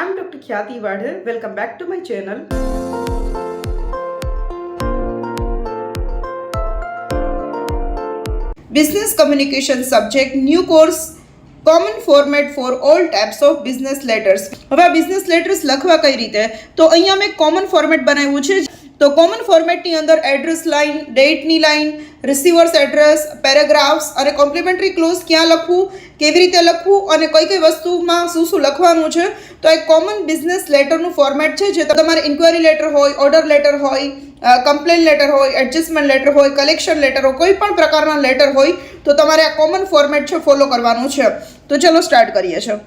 I'm Dr. Khyati Wadhe. Welcome back to my channel. Business Communication subject, new course, common format for all types of business letters. હવે આ business letters લખવા કઈ રીતે, તો અહીંયા મેં કોમન ફોર્મેટ બનાવ્યું છે. તો કોમન ફોર્મેટની અંદર એડ્રેસ લાઇન, ડેટની લાઇન, રિસીવર્સ એડ્રેસ, પેરેગ્રાફ્સ અને કોમ્પ્લિમેન્ટરી ક્લોઝ ક્યાં લખવું, કેવી રીતે લખવું અને કઈ કઈ વસ્તુમાં શું શું લખવાનું છે. તો એક કોમન બિઝનેસ લેટરનું ફોર્મેટ છે, જે તમારે ઇન્ક્વાયરી લેટર હોય, ઓર્ડર લેટર હોય, કમ્પ્લેન લેટર હોય, એડજસ્ટમેન્ટ લેટર હોય, કલેક્શન લેટર હોય, કોઈ પણ પ્રકારના લેટર હોય તો તમારે આ કોમન ફોર્મેટ છે ફોલો કરવાનું છે. તો ચલો સ્ટાર્ટ કરીએ છીએ.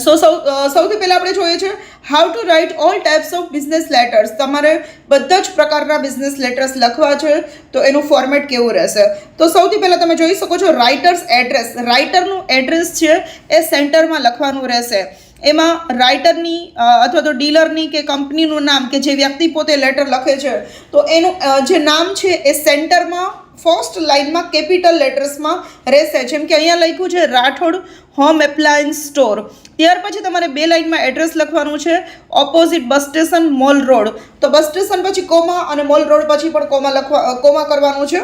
સૌથી પહેલાં આપણે જોઈએ છે how to write all types of business letters. તમારે બધા જ પ્રકારના બિઝનેસ લેટર્સ લખવા છે તો એનું ફોર્મેટ કેવું રહેશે. તો સૌથી પહેલાં તમે જોઈ શકો છો રાઇટર્સ એડ્રેસ. રાઇટરનું એડ્રેસ છે એ સેન્ટરમાં લખવાનું રહેશે. એમાં રાઇટરની અથવા તો ડીલરની કે કંપનીનું નામ કે જે વ્યક્તિ પોતે લેટર લખે છે તો એનું જે નામ છે એ સેન્ટરમાં ફર્સ્ટ લાઇનમાં કેપિટલ લેટર્સમાં રહેશે. જેમ કે અહીંયા લખ્યું છે રાઠોડ હોમ એપ્લાયન્સ સ્ટોર. ત્યાર પછી તમારે બે લાઇનમાં એડ્રેસ લખવાનું છે, opposite bus station mall road. તો બસ સ્ટેશન પછી કોમા અને મોલ રોડ પછી પણ કોમા કરવાનું છે.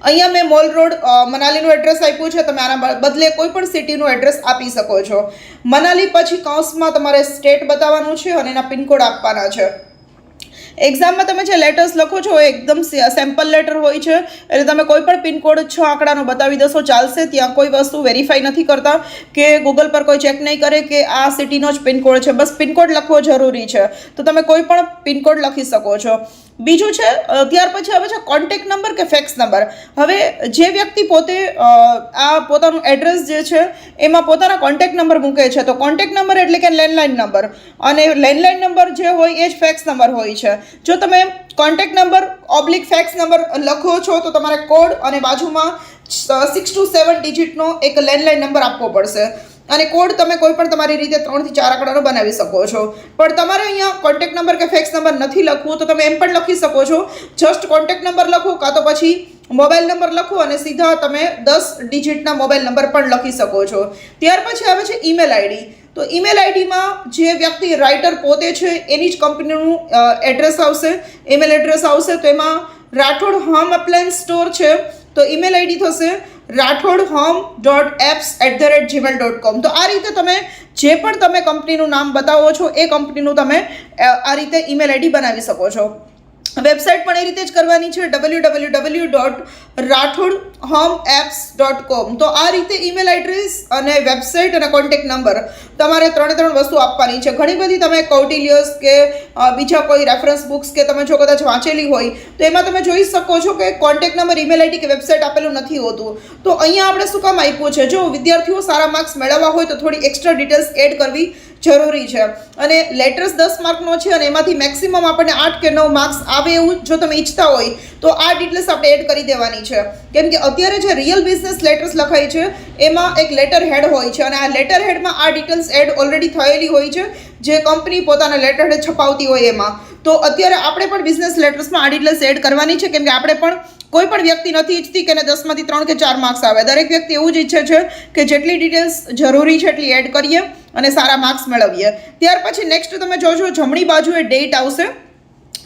અહીંયા મેં મોલ રોડ મનાલીનું એડ્રેસ આપ્યું છે, તમે આના બદલે કોઈ પણ સિટીનું એડ્રેસ આપી શકો છો. મનાલી પછી કૌંસમાં તમારે સ્ટેટ બતાવવાનું છે અને એના પિનકોડ આપવાના છે. એક્ઝામમાં તમે જે લેટર્સ લખો છો એ એકદમ સેમ્પલ લેટર હોય છે, એટલે તમે કોઈ પણ પિનકોડ 6 આંકડાનો બતાવી દેશો ચાલશે. ત્યાં કોઈ વસ્તુ વેરીફાઈ નથી કરતા કે ગૂગલ પર કોઈ ચેક નહીં કરે કે આ સિટીનો જ પિનકોડ છે. બસ પિનકોડ લખવો જરૂરી છે, તો તમે કોઈ પણ પિનકોડ લખી શકો છો. બીજું છે ત્યાર પછી આવે છે કોન્ટેક્ટ નંબર કે ફેક્સ નંબર. હવે જે વ્યક્તિ પોતે આ પોતાનું એડ્રેસ જે છે એમાં પોતાના કોન્ટેક્ટ નંબર મૂકે છે, તો કોન્ટેક્ટ નંબર એટલે કે લેન્ડલાઇન નંબર, અને લેન્ડલાઇન નંબર જે હોય એ જ ફેક્સ નંબર હોય છે. જો તમે contact number oblique fax number લખો છો તો તમારે કોડ અને બાજુમાં 6 to 7 ડિજિટનો એક લેન્ડલાઇન નંબર આપવો પડશે. અને કોડ તમે કોઈ પણ તમારી રીતે 3 થી 4 આંકડાનો બનાવી શકો છો. પણ તમારે અહીંયા કોન્ટેક્ટ નંબર કે ફેક્સ નંબર નથી લખવું તો તમે એમ પણ લખી શકો છો, જસ્ટ કોન્ટેક્ટ નંબર લખો કાં તો પછી મોબાઈલ નંબર લખો અને સીધા તમે 10 ડિજિટના મોબાઈલ નંબર પણ લખી શકો છો. ત્યાર પછી આવે છે ઈમેલ આઈડી. તો ઈમેલ આઈડીમાં જે વ્યક્તિ રાઇટર પોતે છે એની જ કંપનીનું એડ્રેસ આવશે, ઈમેલ એડ્રેસ આવશે. તો એમાં રાઠોડ હોમ એપ્લાયન્સ સ્ટોર છે તો ઈમેલ આઈડી થશે rathod.home.apps@gmail.com. તો આ રીતે તમે જે પણ તમે કંપનીનું નામ બતાવો છો એ કંપનીનું તમે આ રીતે ઈમેલ આઈડી બનાવી શકો છો. વેબસાઇટ પણ એ રીતે જ કરવાની છે, www.rathod.homeapps.com. તો આ રીતે ઈમેલ એડ્રેસ અને વેબસાઇટ અને કોન્ટેક્ટ નંબર તમારે 3 વસ્તુ આપવાની છે. ઘણી બધી તમે કૌટિલ્યસ કે બીજા કોઈ રેફરન્સ બુક્સ કે તમે જો કદાચ વાંચેલી હોય તો એમાં તમે જોઈ શકો છો કે કોન્ટેક્ટ નંબર, ઈમેલ આઈડી કે વેબસાઇટ આપેલું નથી હોતું. તો અહીંયા આપણે શું કામ આપ્યું છે, જો વિદ્યાર્થીઓ સારા માર્ક્સ મેળવવા હોય તો થોડી એક્સ્ટ્રા ડિટેલ્સ એડ કરવી જરૂરી છે. અને લેટર્સ 10 માર્કનો છે અને એમાંથી મેક્સિમમ આપણને 8 કે 9 માર્ક્સ આવે એવું જો તમે ઈચ્છતા હોય તો આ ડિટેલ્સ આપણે એડ કરી દેવાની છે. કેમ કે અત્યારે જે રિયલ બિઝનેસ લેટર્સ લખાય છે એમાં એક લેટર હેડ હોય છે અને આ લેટર હેડમાં આ ડિટેલ્સ એડ ઓલરેડી થયેલી હોય છે જે કંપની પોતાના લેટર હેડ છપાવતી હોય એમાં. તો અત્યારે આપણે પણ બિઝનેસ લેટર્સમાં આ ડિટેલ્સ એડ કરવાની છે, કેમ કે આપણે પણ કોઈ પણ વ્યક્તિ નથી ઈચ્છતી કે એને 10માંથી 3 કે 4 માર્ક્સ આવે. દરેક વ્યક્તિ એવું જ ઈચ્છે છે કે જેટલી ડિટેલ્સ જરૂરી છે એટલી એડ કરીએ અને સારા માર્ક્સ મેળવીએ. ત્યાર પછી નેક્સ્ટ તમે જોજો જમણી બાજુએ ડેટ આવશે.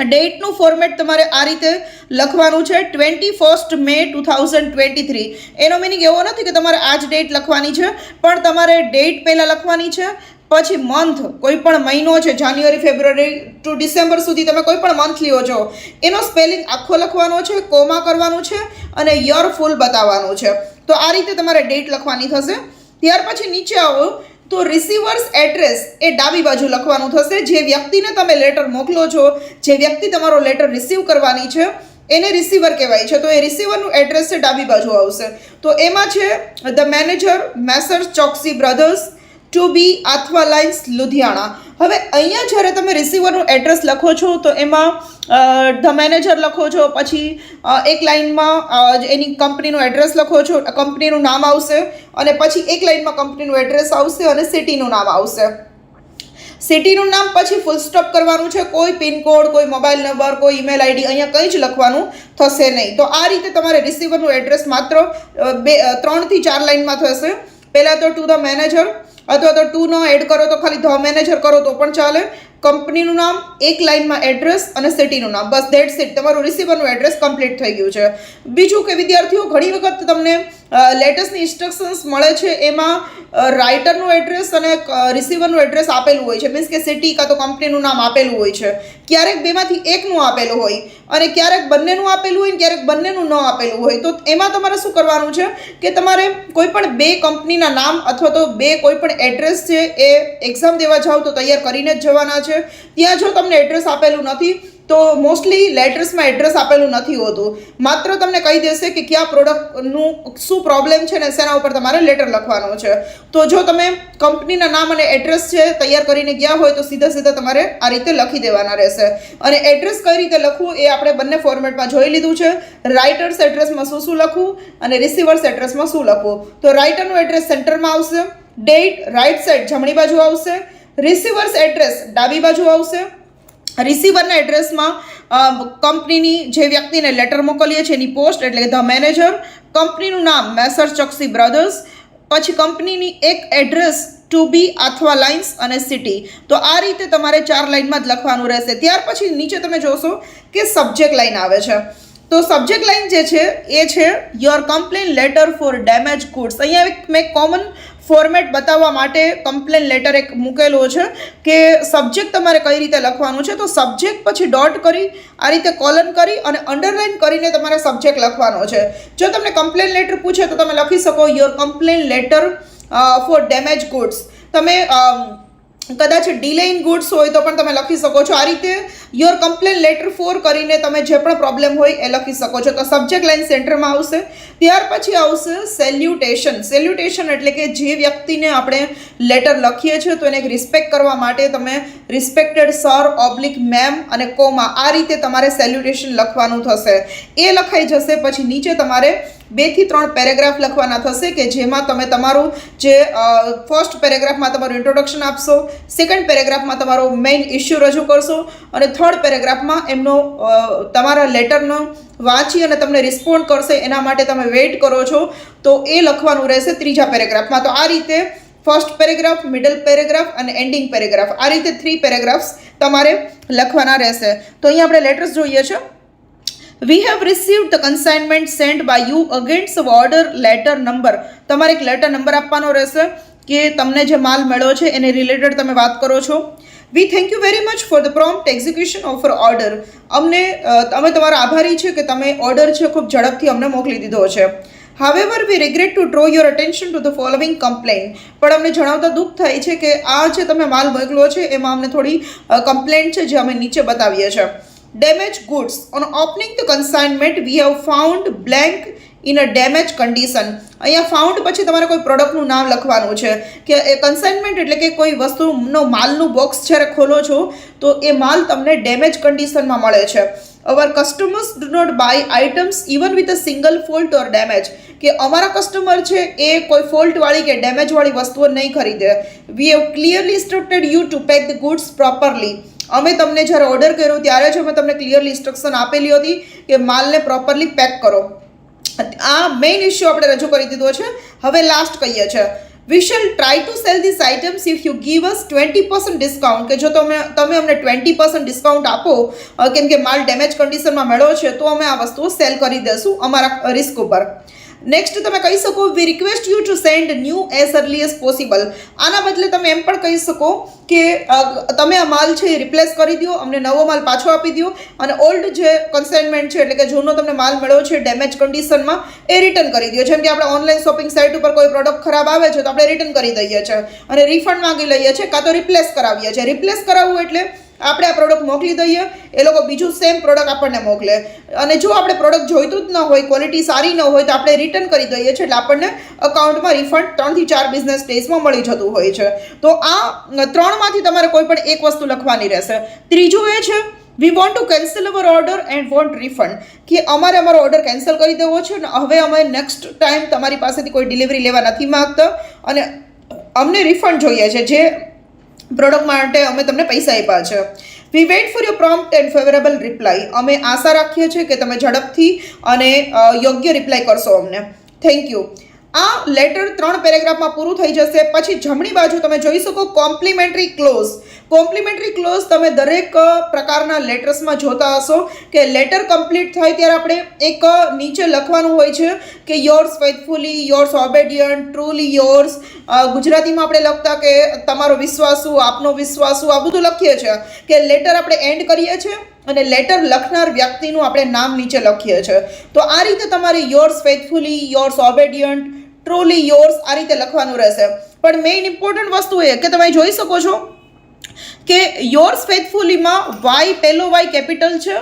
ડેટનું ફોર્મેટ તમારે આ રીતે લખવાનું છે 21 May 2023. એનો મિનિંગ એવો નથી કે તમારે આ જ ડેટ લખવાની છે, પણ તમારે ડેટ પહેલાં લખવાની છે, પછી મંથ કોઈ પણ મહિનો છે, જાન્યુઆરી, ફેબ્રુઆરી ટુ ડિસેમ્બર સુધી તમે કોઈ પણ મંથ લ્યો છો એનો સ્પેલિંગ આખો લખવાનો છે, કોમા કરવાનું છે અને યર ફૂલ બતાવવાનું છે. તો આ રીતે તમારે ડેટ લખવાની થશે. ત્યાર પછી નીચે આવો તો રિસીવર્સ એડ્રેસ એ ડાબી બાજુ લખવાનું થશે. જે વ્યક્તિને તમે લેટર મોકલો છો, જે વ્યક્તિ તમારો લેટર રિસીવ કરવાની છે એને રિસીવર કહેવાય છે. તો એ રિસીવરનું એડ્રેસ છે ડાબી બાજુ આવશે. તો એમાં છે the manager messrs Choksi brothers ટુ બી આથવા લાઇન્સ લુધિયાણા. હવે અહીંયા જ્યારે તમે રિસીવરનું એડ્રેસ લખો છો તો એમાં ધ મેનેજર લખો છો, પછી એક લાઇનમાં એની કંપનીનું એડ્રેસ લખો છો, કંપનીનું નામ આવશે અને પછી એક લાઇનમાં કંપનીનું એડ્રેસ આવશે અને સિટીનું નામ આવશે. સિટીનું નામ પછી ફૂલ સ્ટોપ કરવાનું છે, કોઈ પિનકોડ, કોઈ મોબાઈલ નંબર, કોઈ ઈમેલ આઈડી અહીંયા કંઈ જ લખવાનું થશે નહીં. તો આ રીતે તમારે રિસીવરનું એડ્રેસ માત્ર 3 થી 4 લાઇનમાં થશે. પહેલાં તો ટુ ધ મેનેજર, અથવા તો ટુ ન એડ કરો તો ખાલી ધ મેનેજર કરો તો પણ ચાલે. કંપનીનું નામ, એક લાઇનમાં એડ્રેસ અને સિટીનું નામ, બસ ધેટ્સ ઇટ. તમારું રિસીવરનું એડ્રેસ કમ્પ્લીટ થઈ ગયું છે. બીજું કે વિદ્યાર્થીઓ, ઘણી વખત તમને લેટેસ્ટની ઇન્સ્ટ્રક્શન્સ મળે છે, એમાં રાઇટરનું એડ્રેસ અને રિસીવરનું એડ્રેસ આપેલું હોય છે, મીન્સ કે સિટી કાં તો કંપનીનું નામ આપેલું હોય છે. ક્યારેક બેમાંથી એકનું આપેલું હોય અને ક્યારેક બંનેનું આપેલું હોય ને ક્યારેક બંનેનું ન આપેલું હોય. તો એમાં તમારે શું કરવાનું છે કે તમારે કોઈ પણ બે કંપનીના નામ અથવા તો બે કોઈ પણ એડ્રેસ છે એ એક્ઝામ દેવા જાઓ તો તૈયાર કરીને જ જવાના છે. ત્યાં જો તમને એડ્રેસ આપેલું નથી તો મોસ્ટલી લેટર્સમાં એડ્રેસ આપેલું નથી હોતું, માત્ર તમને કહી દેશે કે કયા પ્રોડક્ટનું શું પ્રોબ્લેમ છે ને શેના ઉપર તમારે લેટર લખવાનું છે. તો જો તમે કંપનીના નામ અને એડ્રેસ છે તૈયાર કરીને ગયા હોય તો સીધા તમારે આ રીતે લખી દેવાના રહેશે. અને એડ્રેસ કઈ રીતે લખવું એ આપણે બંને ફોર્મેટમાં જોઈ લીધું છે. રાઇટર્સ એડ્રેસમાં શું લખવું અને રિસીવર્સ એડ્રેસમાં શું લખવું. તો રાઇટરનું એડ્રેસ સેન્ટરમાં આવશે, ડેટ રાઇટ સાઈડ જમણી બાજુ આવશે, રિસીવર્સ એડ્રેસ ડાબી બાજુ આવશે. રિસીવરના એડ્રેસમાં કંપનીની જે વ્યક્તિને લેટર મોકલીએ છીએ એની પોસ્ટ એટલે કે ધ મેનેજર, કંપનીનું નામ મેસર ચોકસી બ્રધર્સ, પછી કંપનીની એક એડ્રેસ ટુ બી અથવા લાઇન્સ અને સિટી. તો આ રીતે તમારે 4 લાઇનમાં જ લખવાનું રહેશે. ત્યાર પછી નીચે તમે જોશો કે સબ્જેક્ટ લાઇન આવે છે. તો સબ્જેક્ટ લાઇન જે છે એ છે your complain letter for damage goods. અહીંયા મેં કોમન ફોર્મેટ બતાવવા માટે કમ્પ્લેન લેટર એક મૂકેલો છે કે સબ્જેક્ટ તમારે કઈ રીતે લખવાનું છે. તો સબ્જેક્ટ પછી ડોટ કરી આ રીતે કોલન કરી અને અંડરલાઇન કરીને તમારે સબ્જેક્ટ લખવાનો છે. જો તમને કમ્પ્લેન લેટર પૂછે તો તમે લખી શકો your complain letter for damage goods. તમે કદાચ ડીલે ઇન ગુડ્સ હોય તો પણ તમે લખી શકો છો. આ રીતે યોર કમ્પ્લેન લેટર ફોર કરીને તમે જે પણ પ્રોબ્લેમ હોય એ લખી શકો છો. તો સબ્જેક્ટ લાઇન સેન્ટરમાં આવશે. ત્યાર પછી આવશે સેલ્યુટેશન. સેલ્યુટેશન એટલે કે જે વ્યક્તિને આપણે લેટર લખીએ છીએ તો એને રિસ્પેક્ટ કરવા માટે તમે રિસ્પેક્ટેડ સર ઓબ્લિક મેમ અને કોમા આ રીતે તમારે સેલ્યુટેશન લખવાનું થશે. એ લખાઈ જશે પછી નીચે તમારે 2 થી 3 પેરેગ્રાફ લખવાના થશે કે જેમાં તમે તમારું જે ફર્સ્ટ પેરેગ્રાફમાં તમારું ઇન્ટ્રોડક્શન આપશો, સેકન્ડ પેરેગ્રાફમાં તમારો મેઇન ઇશ્યુ રજૂ કરશો અને થર્ડ પેરેગ્રાફમાં એમનો તમારા લેટરનો વાંચી અને તમને રિસ્પોન્ડ કરશે એના માટે તમે વેઇટ કરો છો તો એ લખવાનું રહેશે ત્રીજા પેરેગ્રાફમાં. તો આ રીતે ફર્સ્ટ પેરેગ્રાફ, મિડલ પેરેગ્રાફ અને એન્ડિંગ પેરેગ્રાફ આ રીતે 3 પેરેગ્રાફ્સ તમારે લખવાના રહેશે. તો અહીંયા આપણે લેટર્સ જોઈએ છે. We have received the consignment sent by you against the order letter number. તમારે એક લેટર નંબર આપવાનો રહેશે કે તમને જે માલ મળ્યો છે એને રિલેટેડ તમે વાત કરો છો. We thank you very much for the prompt execution of our order. અમે તમારા આભારી છે કે તમે ઓર્ડર છે ખૂબ ઝડપથી અમને મોકલી દીધો છે. However, we regret to draw your attention to the following complaint. પણ અમને જણાવતા દુઃખ થાય છે કે આ જે તમે માલ મોકલ્યો છે એમાં અમને થોડી કમ્પ્લેન્ટ છે જે અમે નીચે બતાવીએ છીએ. Damaged goods. On opening the consignment, we have found blank in a damaged condition. અહીંયા ફાઉન્ડ પછી તમારે કોઈ પ્રોડક્ટનું નામ લખવાનું છે કે એ કન્સાઇનમેન્ટ એટલે કે કોઈ વસ્તુનો માલનું બોક્સ જ્યારે ખોલો છો તો એ માલ તમને ડેમેજ કન્ડિશનમાં મળે છે. Our customers do not buy items even with a single fault or damage. કે અમારા કસ્ટમર છે એ કોઈ ફોલ્ટવાળી કે ડેમેજવાળી વસ્તુઓ નહીં ખરીદે. We have clearly instructed you to pack the goods properly. અમે તમને જ્યારે ઓર્ડર કર્યો ત્યારે જ અમે તમને ક્લિયરલી ઇન્સ્ટ્રક્શન આપેલી હતી કે માલને પ્રોપરલી પેક કરો. આ મેઇન ઇશ્યુ આપણે રજૂ કરી દીધો છે. હવે લાસ્ટ કહીએ છીએ we shall try to sell this items if you give us 20% discount. કે જો તમે અમને 20% ડિસ્કાઉન્ટ આપો કેમ કે માલ ડેમેજ કન્ડિશનમાં મળ્યો છે તો અમે આ વસ્તુઓ સેલ કરી દઈશું અમારા રિસ્ક ઉપર. નેક્સ્ટ તમે કહી શકો we request you to send new as early as possible. આના બદલે તમે એમ પણ કહી શકો કે તમે આ માલ છે એ રિપ્લેસ કરી દો, અમને નવો માલ પાછો આપી દો અને ઓલ્ડ જે કન્સાઇનમેન્ટ છે એટલે કે જૂનો તમને માલ મળ્યો છે ડેમેજ કન્ડિશનમાં એ રિટર્ન કરી દો. જેમ કે આપણે ઓનલાઈન શોપિંગ સાઇટ ઉપર કોઈ પ્રોડક્ટ ખરાબ આવે છે તો આપણે રિટર્ન કરી દઈએ છીએ અને રિફંડ માંગી લઈએ છીએ કાં તો રિપ્લેસ કરાવીએ છીએ. રિપ્લેસ કરાવવું એટલે આપણે આ પ્રોડક્ટ મોકલી દઈએ, એ લોકો બીજું સેમ પ્રોડક્ટ આપણને મોકલે અને જો આપણે પ્રોડક્ટ જોઈતું જ ન હોય, ક્વોલિટી સારી ન હોય તો આપણે રિટર્ન કરી દઈએ છીએ એટલે આપણને અકાઉન્ટમાં રિફંડ 3 થી 4 બિઝનેસ ડેઝમાં મળી જતું હોય છે. તો આ 3માંથી તમારે કોઈ પણ એક વસ્તુ લખવાની રહેશે. ત્રીજું એ છે we want to cancel our order and want refund. કે અમારે અમારો ઓર્ડર કેન્સલ કરી દેવો છે અને હવે અમે નેક્સ્ટ ટાઈમ તમારી પાસેથી કોઈ ડિલિવરી લેવા નથી માગતા અને અમને રિફંડ જોઈએ છે જે પ્રોડક્ટ માટે અમે તમને પૈસા આપ્યા છે. We wait for your prompt and favourable reply. અમે આશા રાખીએ છીએ કે તમે ઝડપથી અને યોગ્ય રિપ્લાય કરશો અમને. Thank you. આ લેટર 3 પેરેગ્રાફમાં પૂરું થઈ જશે. પછી જમણી બાજુ તમે જોઈ શકો કોમ્પ્લિમેન્ટરી ક્લોઝ. કોમ્પ્લિમેન્ટરી ક્લોઝ તમે દરેક પ્રકારના લેટર્સમાં જોતા હશો કે લેટર કમ્પ્લીટ થાય ત્યારે આપણે એક નીચે લખવાનું હોય છે કે yours faithfully, yours ઓબેડિયન્ટ, truly yours. ગુજરાતીમાં આપણે લખતા કે તમારો વિશ્વાસુ, આપનો વિશ્વાસુ, આ બધું લખીએ છીએ કે લેટર આપણે એન્ડ કરીએ છીએ અને લેટર લખનાર વ્યક્તિનું આપણે નામ નીચે લખીએ છીએ. તો આ રીતે તમારે yours faithfully, yours ઓબેડિયન્ટ, truly yours આ રીતે લખવાનું રહેશે. પણ મેઇન ઇમ્પોર્ટન્ટ વસ્તુ એ કે તમે જોઈ શકો છો કે યોર્સ ફેથફુલીમાં વાય, પહેલો વાય કેપિટલ છે,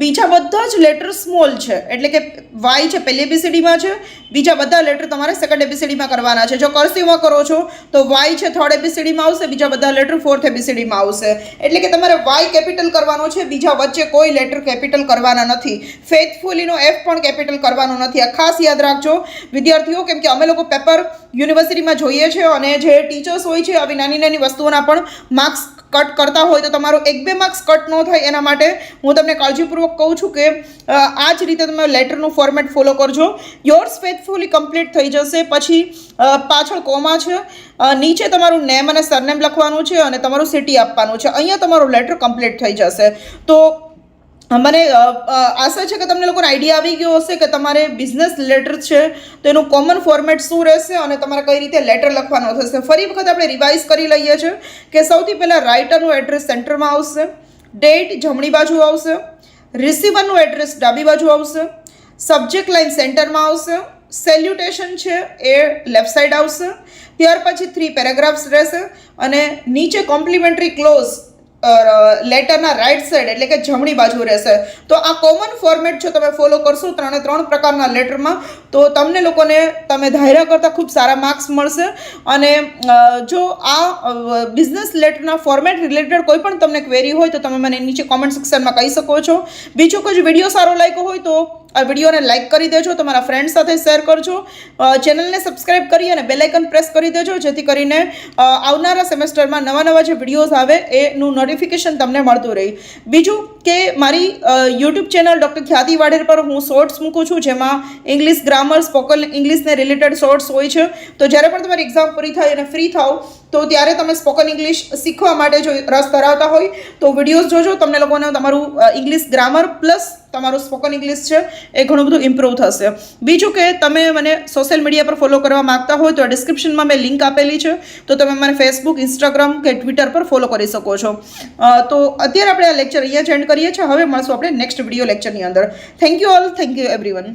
બીજા બધા જ લેટર સ્મોલ છે. એટલે કે વાય છે પહેલી એબીસીડીમાં છે, બીજા બધા લેટર તમારે સેકન્ડ એબીસીડીમાં કરવાના છે. જો કર્સિવમાં કરો છો તો વાય છે થર્ડ એબીસીડીમાં આવશે, બીજા બધા લેટર ફોર્થ એબીસીડીમાં આવશે. એટલે કે તમારે વાય કેપિટલ કરવાનો છે, બીજા વચ્ચે કોઈ લેટર કેપિટલ કરવાના નથી. ફેથફુલીનો એફ પણ કેપિટલ કરવાનો નથી. આ ખાસ યાદ રાખજો વિદ્યાર્થીઓ, કેમ કે અમે લોકો પેપર યુનિવર્સિટીમાં જોઈએ છીએ અને જે ટીચર્સ હોય છે આવી નાની નાની વસ્તુઓના પણ માર્ક્સ કટ કરતા હોય તો તમારો 1-2 માર્ક્સ કટ ન થાય એના માટે હું તમને કાળજીપૂર્વક કહું છું કે આ જ રીતે તમે લેટરનું ફોર્મેટ ફોલો કરજો. યોર્સ ફેથફુલી કમ્પ્લીટ થઈ જશે. પછી પાછળ કોમા છે, નીચે તમારું નેમ અને સરનેમ લખવાનું છે અને તમારું સિટી આપવાનું છે. અહીંયા તમારું લેટર કમ્પ્લીટ થઈ જશે. તો મને આશા છે કે તમને લોકોને આઈડિયા આવી ગયો હશે કે તમારે બિઝનેસ લેટર છે તો એનું કોમન ફોર્મેટ શું રહેશે અને તમારે કઈ રીતે લેટર લખવાનો થશે. ફરી વખત આપણે રિવાઇઝ કરી લઈએ છીએ કે સૌથી પહેલાં રાઇટરનું એડ્રેસ સેન્ટરમાં આવશે, ડેટ જમણી બાજુ આવશે, રિસીવરનું એડ્રેસ ડાબી બાજુ આવશે, સબ્જેક્ટ લાઇન સેન્ટરમાં આવશે, સેલ્યુટેશન છે એ લેફ્ટ સાઈડ આવશે, ત્યાર પછી 3 પેરેગ્રાફ્સ રહેશે અને નીચે કોમ્પ્લિમેન્ટરી ક્લોઝ લેટરના રાઇટ સાઈડ એટલે કે જમણી બાજુ રહેશે. તો આ કોમન ફોર્મેટ જો તમે ફોલો કરશો 3 પ્રકારના લેટરમાં તો તમને લોકોને તમે ધાર્યા કરતાં ખૂબ સારા માર્ક્સ મળશે. અને જો આ બિઝનેસ લેટરના ફોર્મેટ રિલેટેડ કોઈ પણ તમને ક્વેરી હોય તો તમે મને નીચે કોમેન્ટ સેક્શનમાં કહી શકો છો. બીજો કોઈ વિડીયો સારો લાગ્યો હોય તો આ વિડીયોને લાઇક કરી દેજો, તમારા ફ્રેન્ડ સાથે શેર કરજો, ચેનલને સબસ્ક્રાઇબ કરી અને બેલ આઇકન પ્રેસ કરી દેજો જેથી કરીને આવનારા સેમેસ્ટરમાં નવા જે વિડીયોઝ આવે એનું નોટિફિકેશન તમને મળતું રહે. બીજું કે મારી યુટ્યુબ ચેનલ ડૉક્ટર ખ્યાતિ વાઢેર પર હું શોર્ટ્સ મૂકું છું જેમાં ઇંગ્લિશ ગ્રામર, સ્પોકન ઇંગ્લિશને રિલેટેડ શોર્ટ્સ હોય છે. તો જ્યારે પણ તમારી એક્ઝામ પૂરી થાય અને ફ્રી થાવ તો ત્યારે તમે સ્પોકન ઇંગ્લિશ શીખવા માટે જો રસ ધરાવતા હોય તો વિડીયોઝ જોજો. તમને લોકોને તમારું ઇંગ્લિશ ગ્રામર પ્લસ તમારું સ્પોકન ઇંગ્લિશ છે એ ઘણું બધું ઇમ્પ્રૂવ થશે. બીજું કે તમે મને સોશિયલ મીડિયા પર ફોલો કરવા માગતા હોય તો ડિસ્ક્રિપ્શનમાં મેં લિંક આપેલી છે, તો તમે મને ફેસબુક, ઇન્સ્ટાગ્રામ કે ટ્વિટર પર ફોલો કરી શકો છો. તો અત્યારે આપણે આ લેક્ચર અહીંયા જ એન્ડ કરીએ છીએ. હવે મળશું આપણે નેક્સ્ટ વિડીયો લેક્ચરની અંદર. Thank you all, thank you everyone.